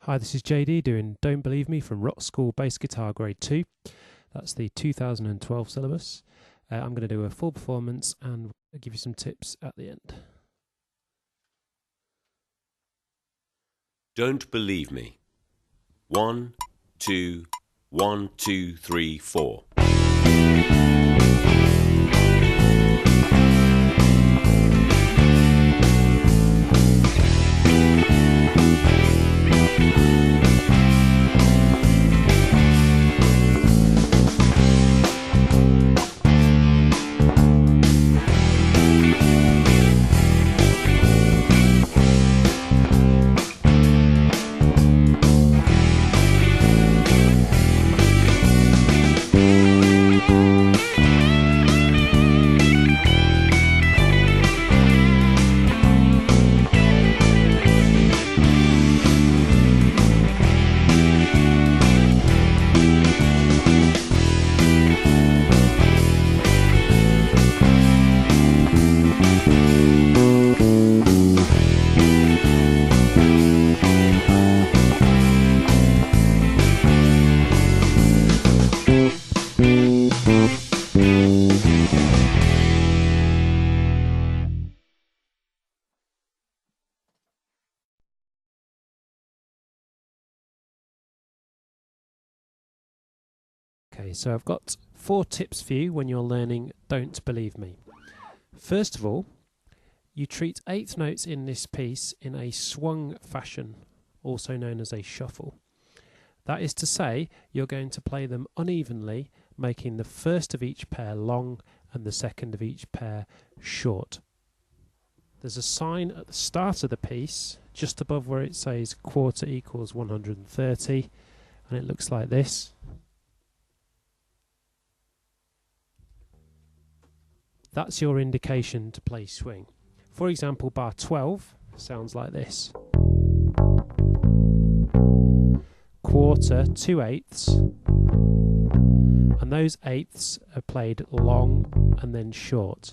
Hi, this is JD doing Don't Believe Me from Rockschool Bass Guitar Grade 2. That's the 2012 syllabus. I'm going to do a full performance and give you some tips at the end. Don't believe me. 1, 2, 1, 2, 3, 4. Okay, so I've got 4 tips for you when you're learning Don't Believe Me. First of all, you treat eighth notes in this piece in a swung fashion, also known as a shuffle. That is to say, you're going to play them unevenly, making the first of each pair long and the second of each pair short. There's a sign at the start of the piece, just above where it says quarter equals 130, and it looks like this. That's your indication to play swing. For example, bar 12 sounds like this. Quarter, 2 eighths, and those eighths are played long and then short.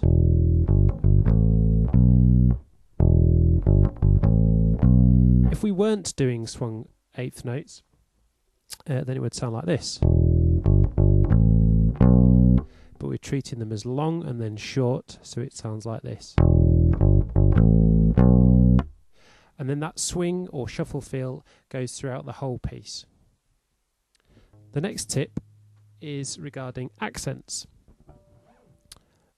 If we weren't doing swung eighth notes, then it would sound like this. But we're treating them as long and then short, so it sounds like this. And then that swing or shuffle feel goes throughout the whole piece. The next tip is regarding accents.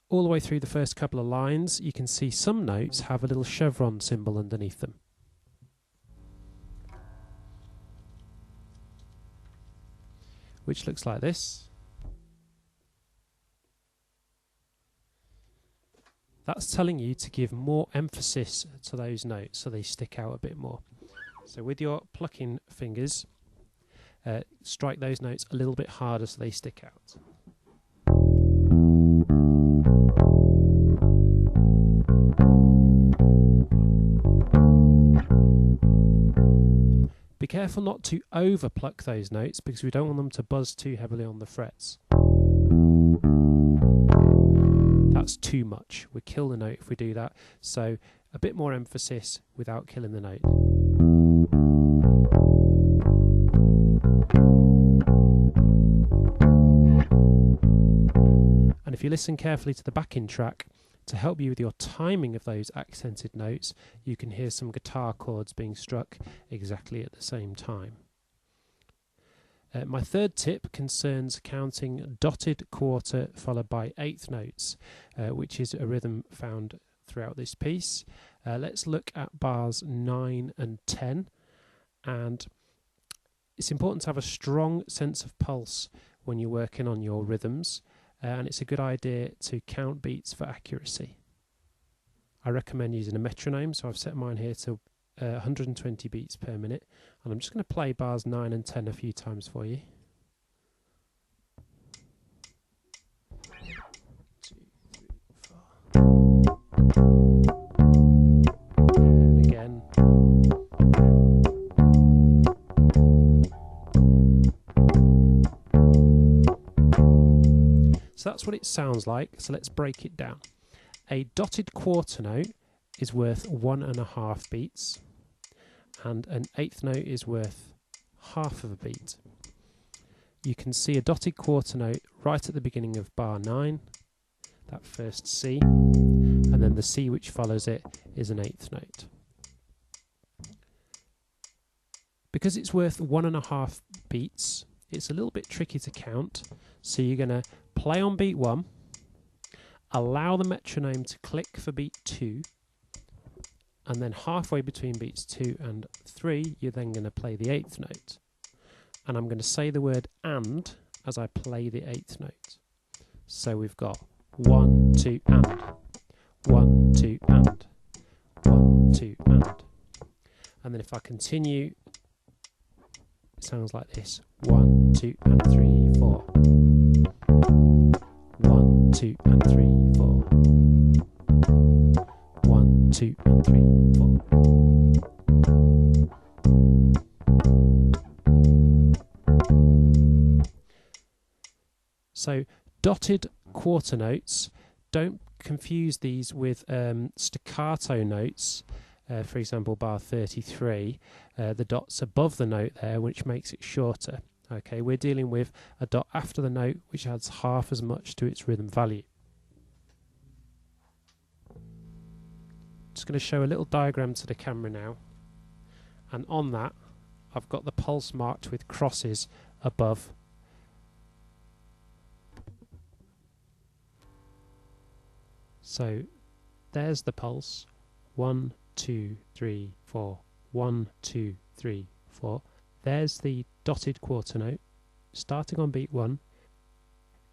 All the way through the first couple of lines, you can see some notes have a little chevron symbol underneath them. Which looks like this. That's telling you to give more emphasis to those notes so they stick out a bit more. So with your plucking fingers, strike those notes a little bit harder so they stick out. Be careful not to over pluck those notes because we don't want them to buzz too heavily on the frets. That's too much. We kill the note if we do that. So a bit more emphasis without killing the note. And if you listen carefully to the backing track, to help you with your timing of those accented notes, you can hear some guitar chords being struck exactly at the same time. My third tip concerns counting dotted quarter followed by eighth notes, which is a rhythm found throughout this piece. Let's look at bars 9 and 10. And it's important to have a strong sense of pulse when you're working on your rhythms, and it's a good idea to count beats for accuracy. I recommend using a metronome, so I've set mine here to 120 beats per minute, and I'm just going to play bars 9 and 10 a few times for you. 1, 2, 3, 4. And again. So that's what it sounds like, so let's break it down. A dotted quarter note is worth 1.5 beats. and an eighth note is worth half of a beat. You can see a dotted quarter note right at the beginning of bar 9, that first C, and then the C which follows it is an eighth note. Because it's worth 1.5 beats, it's a little bit tricky to count, so you're going to play on beat 1, allow the metronome to click for beat 2, and then halfway between beats 2 and 3 you're then going to play the eighth note. And I'm going to say the word "and" as I play the eighth note. So we've got 1, 2, and 1, 2, and 1, 2, and. And then if I continue, it sounds like this: 1, 2, and 3, 4. 1, 2, and 3, 4. 1, 2, and 3, 4. So dotted quarter notes, don't confuse these with staccato notes. For example, bar 33, the dot's above the note there, which makes it shorter. Okay, we're dealing with a dot after the note, which adds half as much to its rhythm value. Just going to show a little diagram to the camera now, and on that I've got the pulse marked with crosses above. So there's the pulse: 1, 2, 3, 4. 1, 2, 3, 4. There's the dotted quarter note, starting on beat 1,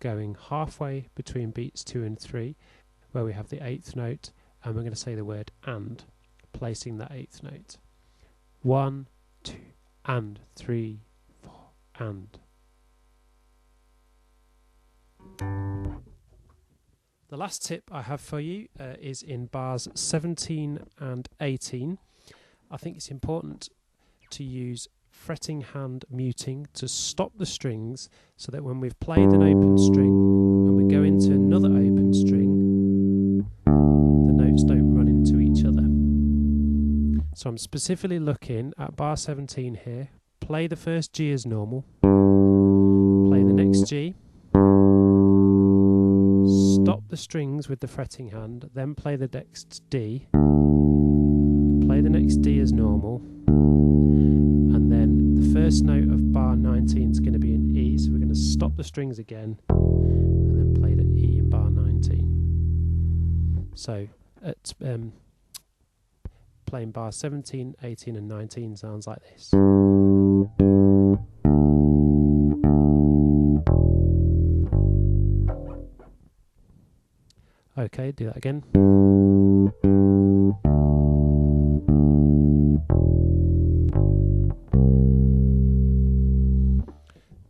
going halfway between beats 2 and 3, where we have the eighth note, and we're going to say the word "and," placing that eighth note. 1, 2, and 3, 4, and. The last tip I have for you is in bars 17 and 18. I think it's important to use fretting hand muting to stop the strings, so that when we've played an open string and we go into another open string, the notes don't run into each other. So I'm specifically looking at bar 17 here. Play the first G as normal, play the next G, stop the strings with the fretting hand, then play the next D, play the next D as normal, and then the first note of bar 19 is going to be an E, so we're going to stop the strings again and then play the E in bar 19. So at playing bar 17, 18 and 19 sounds like this. Okay, do that again.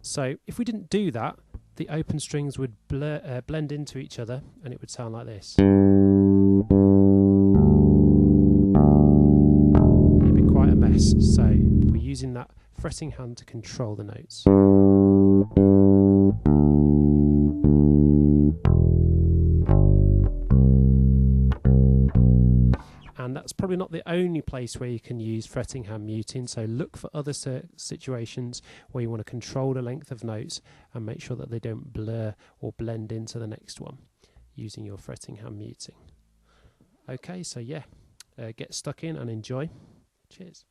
So if we didn't do that, the open strings would blend into each other, and it would sound like this. It'd be quite a mess, so we're using that fretting hand to control the notes. And that's probably not the only place where you can use fretting hand muting, so look for other situations where you want to control the length of notes and make sure that they don't blur or blend into the next one using your fretting hand muting. Okay, so yeah, get stuck in and enjoy. Cheers.